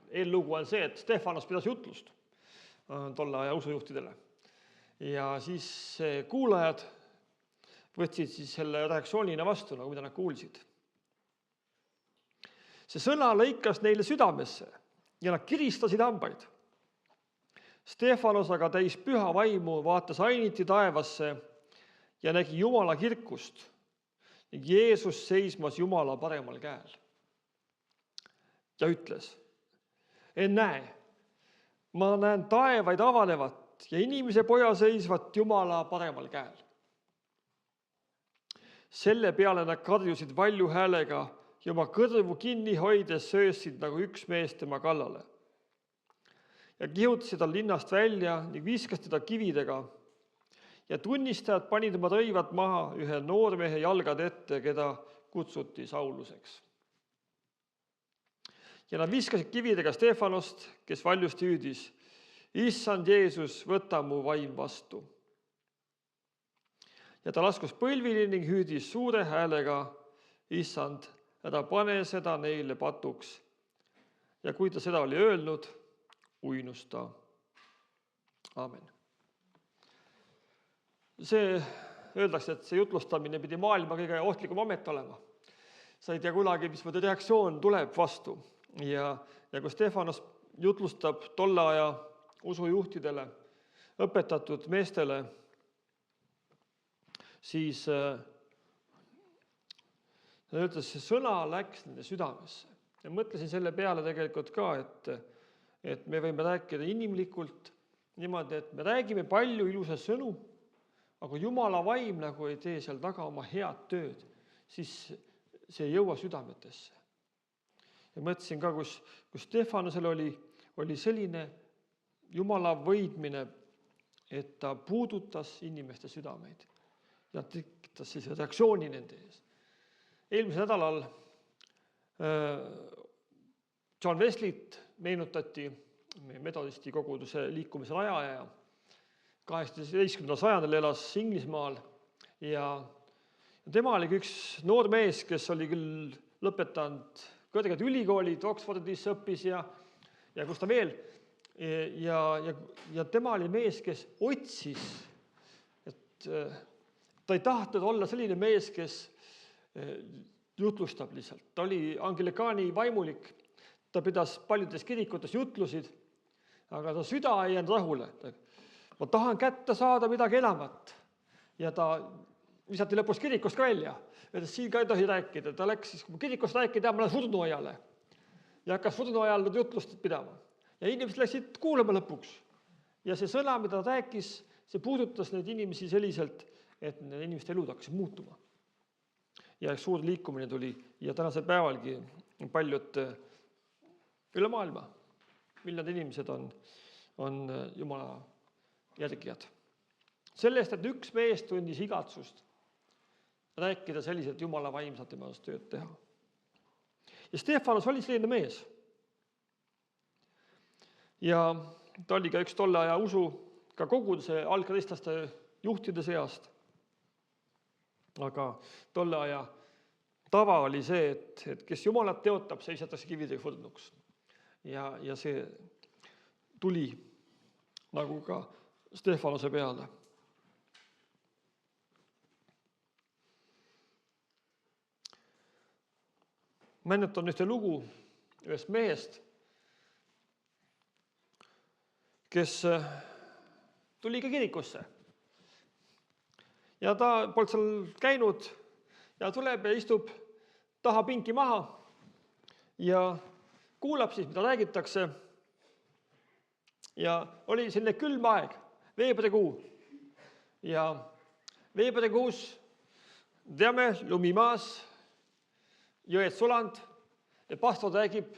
Speaker 1: Eellugu on see, et Stefanus pidas jutlust tolle aja usujuhtidele. Ja siis kuulajad võtsid siis selle reaktsioonina vastu, nagu mida nad kuulsid. See sõna lõikas neile südamesse ja nad kiristasid hambaid. Stefanus aga täis püha vaimu vaatas ainiti taevasse ja nägi Jumala kirkust ning Jeesus seismas Jumala paremal käel. Ja ütles, näe, ma näen taevaid avanevat ja inimese poja seisvat Jumala paremal käel. Selle peale nad karjusid valju häälega ja oma kõrvu kinni hoides söösid nagu üks mees tema kallale. Ja kihutasid tal linnast välja ning viskasid teda kividega. Ja tunnistajad panid oma rõivad maha ühe noormehe jalgad ette, keda kutsuti Sauluseks. Ja nad viskasid kividega Stefanost, kes valjusti hüüdis, Issand Jeesus, võta mu vaim vastu. Ja ta laskus põlvili ning hüüdis suure häälega, Issand, ära pane seda neile patuks. Ja kui ta seda oli öelnud, uinus ta. Aamen. See öeldakse, et see jutlustamine pidi maailma kõige ohtlikum amet olema. Sa ei tea kunagi, mis reaktsioon tuleb vastu. Ja kui Stefanus jutlustab tolle aja usujuhtidele, õpetatud meestele, siis ütles, see sõna läks nende südamesse. Ja mõtlesin selle peale tegelikult ka, et me võime rääkida inimlikult niimoodi, et me räägime palju ilusa sõnu, aga Jumala vaim nagu ei tee seal taga oma head tööd, siis see ei jõua südametesse. Ja mõtlesin ka, kus Stefanusel oli selline Jumala võidmine, et ta puudutas inimeste südameid. Ja tekitas siis reaktsiooni nende ees. Eelmisel nädalal John Wesleyt meenutati metodisti koguduse liikumise rajaja. 18. sajandil elas Inglismaal ja tema oli üks noor mees, kes oli küll lõpetanud kõrged ülikoolid, Oxfordis õppis ja kus ta veel. Ja tema oli mees, kes otsis, et ta ei tahtnud olla selline mees, kes jutlustab lihtsalt. Ta oli anglikaani vaimulik, ta pidas paljudes kirikutes jutlusid, aga ta süda ei jäänud rahule. Ma tahan kätte saada midagi enamat. Ja ta visati lõpus kirikust ka välja. Öeldes, siin ka ei tohi rääkida. Ta läks siis kirikust rääkida, ma lähen surnuaiale. Ja hakkas surnuajal jutlust pidama. Ja inimesed läksid kuulama lõpuks. Ja see sõna, mida ta rääkis, see puudutas neid inimesi selliselt, et inimeste elud hakkasid muutuma. Ja suur liikumine tuli ja tänasel päevalgi paljud üle maailma, miljonid inimesed on Jumala järgijad. Sellest, et üks mees tundis igatsust rääkida selliselt Jumala vaimsalt tema tööd teha. Ja Stefanus oli selline mees. Ja ta oli ka üks tolle aja usu ka koguduse algkristlaste juhtide seast. Aga tolle aja tava oli see, et kes Jumalat teotab, see visatakse kividega surnuks. Ja see tuli nagu ka Stefanuse peale. Meenutan ühte lugu ühest mehest, kes tuli ka kirikusse. Ja ta polnud seal käinud ja tuleb ja istub taha pinki maha ja kuulab siis, mida räägitakse. Ja oli selline külm aeg, veebruarikuu. Ja veebruarikuus teame, lumi maas, jõed suland ja pastor räägib,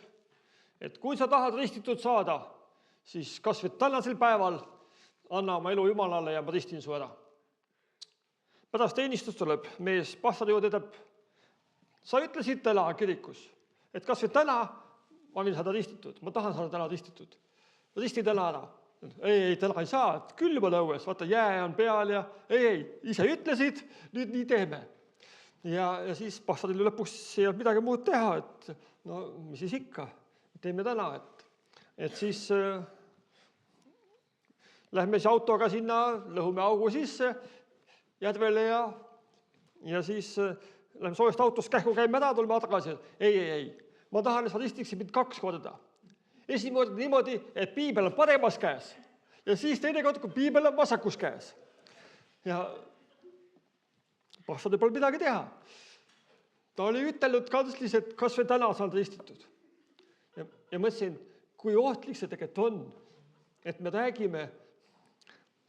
Speaker 1: et kui sa tahad ristitud saada, siis kas või tänasel päeval anna oma elu Jumalale ja ma ristin su ära. Pärast teenistust tuleb mees pastori juurde, ütleb, sa ütlesid täna kirikus, et kas või täna ma võin saada ristitud, ma tahan saada täna ristitud. Risti täna ära. Ei, täna ei saa, külm on õues, vaata jää on peal ja ei, ise ütlesid, nüüd nii teeme. Ja siis pastoril lõpuks ei olnud midagi muud teha, et no mis siis ikka, teeme täna, et siis lähme siis autoga sinna, lõhume augu sisse järvele ja siis lähme soojast autost kähku käime ära, tuleme tagasi. Ei, ma tahan, et sa ristiksid mind 2 korda. Esimene kord niimoodi, et piibel on paremas käes ja siis teine kord, kui piibel on vasakus käes. Ja pastoril pole midagi teha. Ta oli ütelnud kantslis, et kas või täna saan ristitud. Ja mõtlesin, kui ohtlik see tegelikult on, et me räägime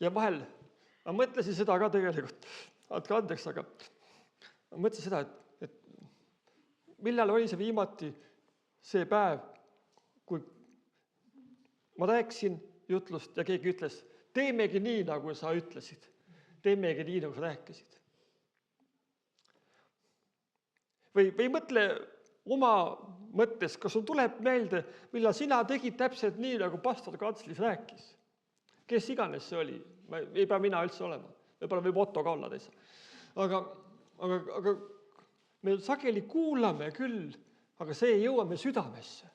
Speaker 1: ja vahel, ma mõtlesin seda ka tegelikult, andke andeks, aga ma mõtlesin seda, et millal oli see viimati see päev, kui ma rääkisin jutlust ja keegi ütles, teemegi nii, nagu sa ütlesid. Teemegi nii, nagu sa rääkisid. Või mõtle oma mõttes, kas sul tuleb meelde, millal sina tegid täpselt nii, nagu pastor kantslis rääkis. Kes iganes see oli, ei pea mina üldse olema. Võib-olla võib Otto ka olla teisa. Aga me sageli kuulame küll, aga see ei jõua meil südamesse.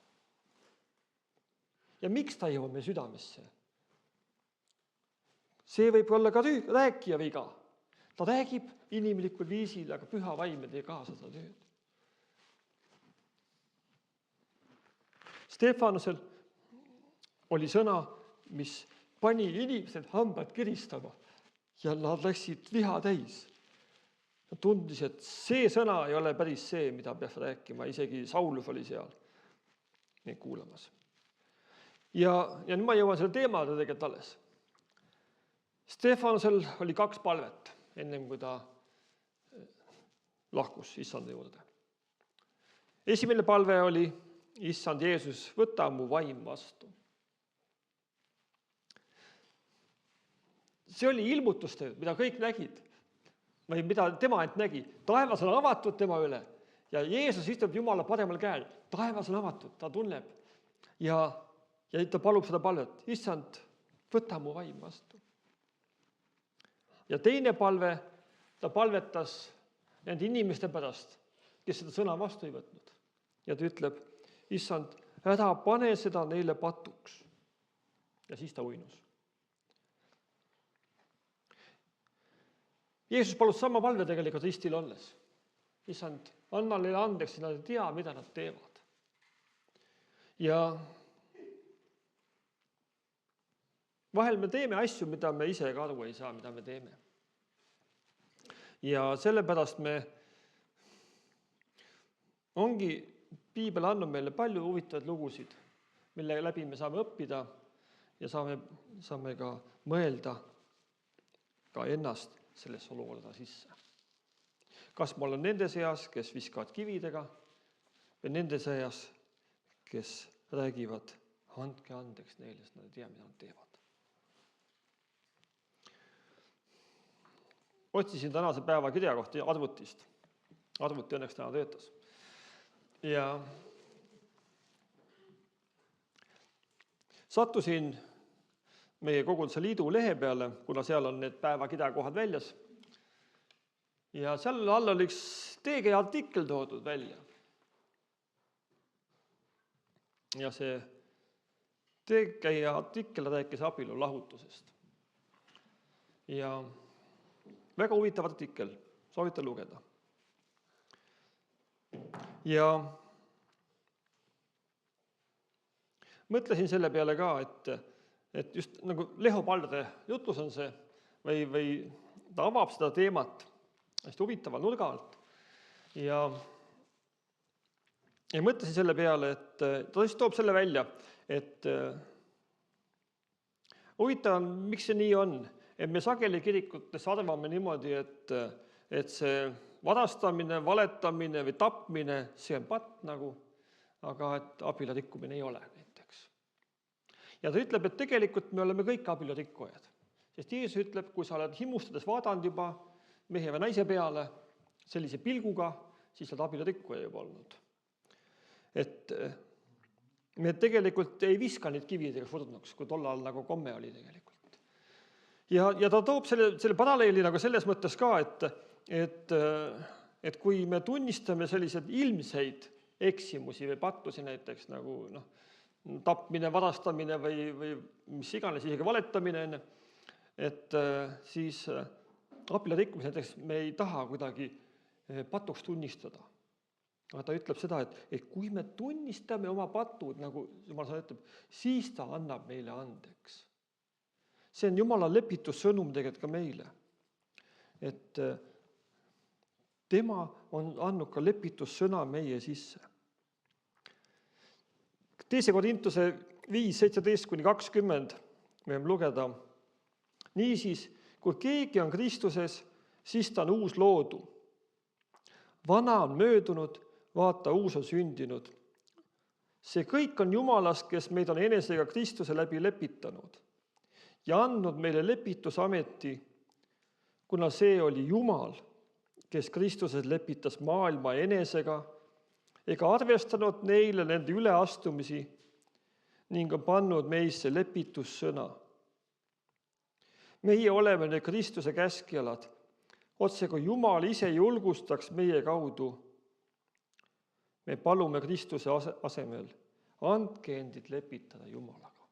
Speaker 1: Ja miks ta ei jõua meil südamesse? See võib olla ka rääkija viga. Ta räägib inimlikul viisil, aga püha vaim ei tee kaasa seda tööd. Stefanusel oli sõna, mis pani inimesed hambad kiristama ja nad läksid viha täis. Nad tundis, et see sõna ei ole päris see, mida peaks rääkima, isegi Saulus oli seal neid kuulamas. Ja nüüd ma jõuan selle teemade tegelikult alles. Stefanusel oli 2 palvet, ennem kui ta lahkus issanda juurde. Esimene palve oli, issand Jeesus, võta mu vaim vastu. See oli ilmutustöö, mida kõik nägid, või mida tema ainult nägi. Taevas on avatud tema üle ja Jeesus istub Jumala paremal käel. Taevas on avatud, ta tunneb ja ta palub seda palvet. Issand, võta mu vaim vastu. Ja teine palve, ta palvetas nende inimeste pärast, kes seda sõna vastu ei võtnud. Ja ta ütleb, issand, ära pane seda neile patuks. Ja siis ta uinus. Jeesus palus sama palve tegelikult ristil olles. Issand, anna neile andeks, nad ei tea, mida nad teevad. Ja vahel me teeme asju, mida me ise ka aru ei saa, mida me teeme. Ja sellepärast ongi piibel andnud meile palju huvitavaid lugusid, mille läbi me saame õppida ja saame ka mõelda ka ennast selles olukorda sisse. Kas ma olen nende seas, kes viskavad kividega või nende seas, kes räägivad, andke andeks neile, sest nad ei tea, mida nad teevad. Otsisin tänase päeva kirjakohti arvutist. Arvuti õnneks täna töötas. Ja Sattusin meie koguduse liidu lehe peale, kuna seal on need päeva kidakohad väljas. Ja seal all oli üks TG artikkel toodud välja. Ja see TG artikkel rääkis abielu lahutusest. Ja väga huvitav artikkel, soovitan lugeda. Ja mõtlesin selle peale ka, et just nagu Leho Paldre jutlus on see, või ta avab seda teemat hästi huvitava nurga alt. Ja mõtlesin selle peale, et ta siis toob selle välja, et huvitav on, miks see nii on, et me sageli kirikutes arvame niimoodi, et see varastamine, valetamine või tapmine, see on patt nagu, aga et abielu rikkumine ei ole näiteks. Ja ta ütleb, et tegelikult me oleme kõik abielu rikkujad. Sest Jeesus ütleb, kui sa oled himustades vaadanud juba mehe või naise peale sellise pilguga, siis oled abielu rikkuja juba olnud. Et me tegelikult ei viska neid kividega surnuks, kui tollal nagu komme oli tegelikult. Ja ta toob selle paralleeli nagu selles mõttes ka, et kui me tunnistame sellised ilmseid eksimusi või pattusi näiteks nagu tapmine, varastamine või mis iganes, isegi valetamine, et siis abielu rikkumise näiteks me ei taha kuidagi patuks tunnistada. Aga ta ütleb seda, et kui me tunnistame oma patud, nagu Jumal sõna ütleb, siis ta annab meile andeks. See on Jumala lepitussõnum tegelikult ka meile. Et tema on andnud ka lepitussõna meie sisse. 2. Korintuse 5:17-20 võime lugeda. Niisiis, kui keegi on Kristuses, siis ta on uus loodu. Vana on möödunud, vaata, uus on sündinud. See kõik on Jumalast, kes meid on enesega Kristuse läbi lepitanud ja andnud meile lepitusameti, kuna see oli Jumal, kes Kristuses lepitas maailma enesega ega arvestanud neile nende üleastumisi ning on pannud meisse lepitussõna. Meie oleme need Kristuse käskjalad, otse kui Jumal ise julgustaks meie kaudu. Me palume Kristuse asemel, andke endid lepitada Jumalaga.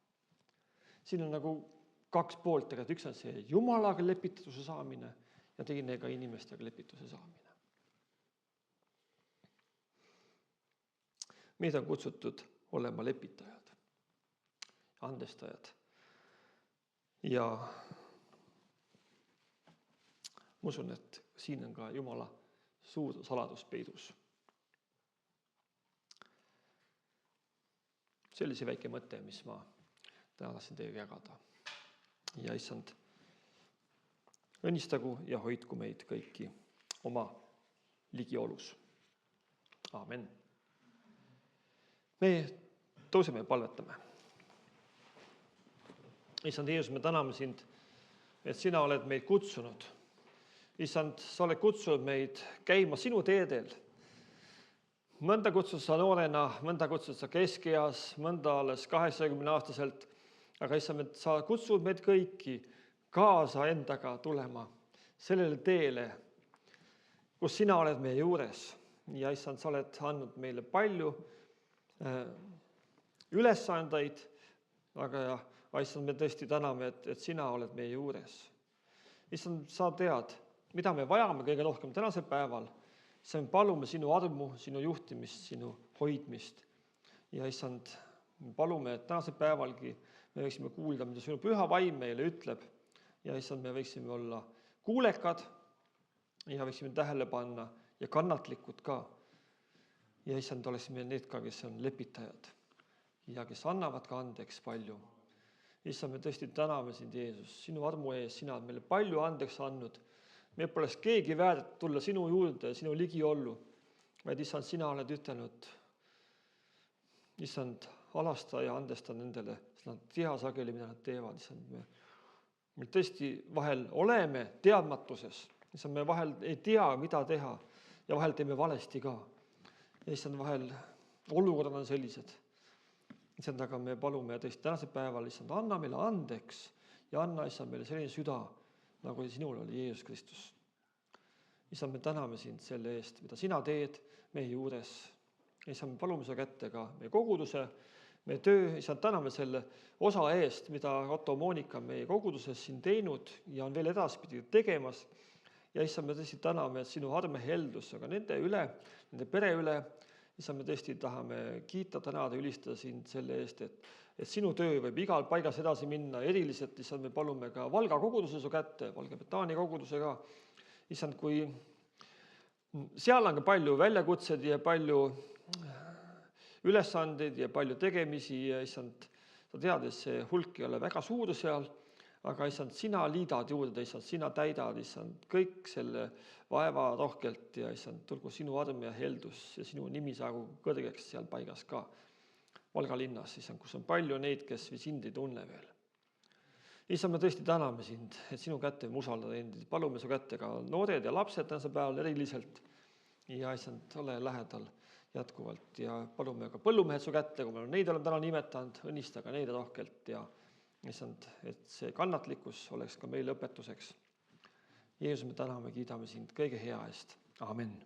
Speaker 1: Siin on nagu 2 poolt, üks on see Jumalaga lepituse saamine ja teine ka inimestega lepituse saamine. Meid on kutsutud olema lepitajad, andestajad ja ma usun, et siin on ka Jumala suur saladus peidus. See oli see väike mõte, mis ma täna tahtsin teiega jagada. Ja issand, õnnistagu ja hoidku meid kõiki oma ligiolus. Aamen. Me tõuseme ja palvetame. Issand Jeesus, me täname sind, et sina oled meid kutsunud. Issand, sa oled kutsunud meid käima sinu teedel. Mõnda kutsud sa noorena, mõnda kutsud sa keskeas, mõnda alles 80-aastaselt, aga issand, sa kutsud meid kõiki kaasa endaga tulema sellele teele, kus sina oled meie juures. Ja issand, sa oled andnud meile palju ülesandeid, aga issand, me tõesti täname, et sina oled meie juures. Issand, sa tead, mida me vajame kõige rohkem tänasel päeval. See me palume sinu armu, sinu juhtimist, sinu hoidmist. Ja issand, me palume, et tänasel päevalgi me võiksime kuulda, mida sinu püha vaim meile ütleb. Ja issand, me võiksime olla kuulekad ja võiksime tähele panna ja kannatlikud ka. Ja issand, oleksime need ka, kes on lepitajad ja kes annavad ka andeks palju. Issand, me tõesti täname sind, Jeesus, sinu armu ees, sina oled meile palju andeks andnud. Me poleks keegi väärt tulla sinu juurde ja sinu ligiollu, vaid issand, sina oled ütelnud, issand, alasta ja andesta nendele, sest nad tea sageli, mida nad teevad. Issand, me tõesti vahel oleme teadmatuses, issand, me vahel ei tea, mida teha ja vahel teeme valesti ka. Issand, vahel olukorrad on sellised. issand, aga me palume tõesti tänasel päeval, issand, anna meile andeks ja anna, issand, meile selline süda, nagu sinul oli Jeesus Kristus. Issand, me täname sind selle eest, mida sina teed meie juures. Issand, me palume su kätte ka meie koguduse, meie töö, issand, täname selle osa eest, mida Otto Moonika on meie koguduses siin teinud ja on veel edaspidi tegemas. Ja issand, me tõesti täname sinu arme heldus, aga nende üle, nende pere üle, issand, me tõesti tahame kiita, tänada, ülistada sind selle eest, et sinu töö võib igal paigas edasi minna, eriliselt, issand, me palume ka Valga koguduse su kätte, Valga Betaania koguduse ka. Issand, kui seal on ka palju väljakutsed ja palju ülesandeid ja palju tegemisi ja issand, sa tead, et see hulk ei ole väga suur seal, aga issand, sina liidad juurde, issand, sina täidad, issand, kõik selle vaeva rohkelt ja issand, tulgu sinu arm ja heldus ja sinu nimi saagu kõrgeks seal paigas ka Valga linnas, issand, kus on palju neid, kes sind ei tunne veel. Issand, me tõesti täname sind, et sinu kätte me usaldada endid. Palume su kätte ka noored ja lapsed tänase päeval eriliselt ja issand, ole lähedal jätkuvalt ja palume ka põllumehed su kätte, kui me neid oleme täna nimetanud, õnnista ka neid rohkelt ja issand, et see kannatlikkus oleks ka meile õpetuseks. Jeesus, me täname, kiidame sind kõige hea eest. Amen.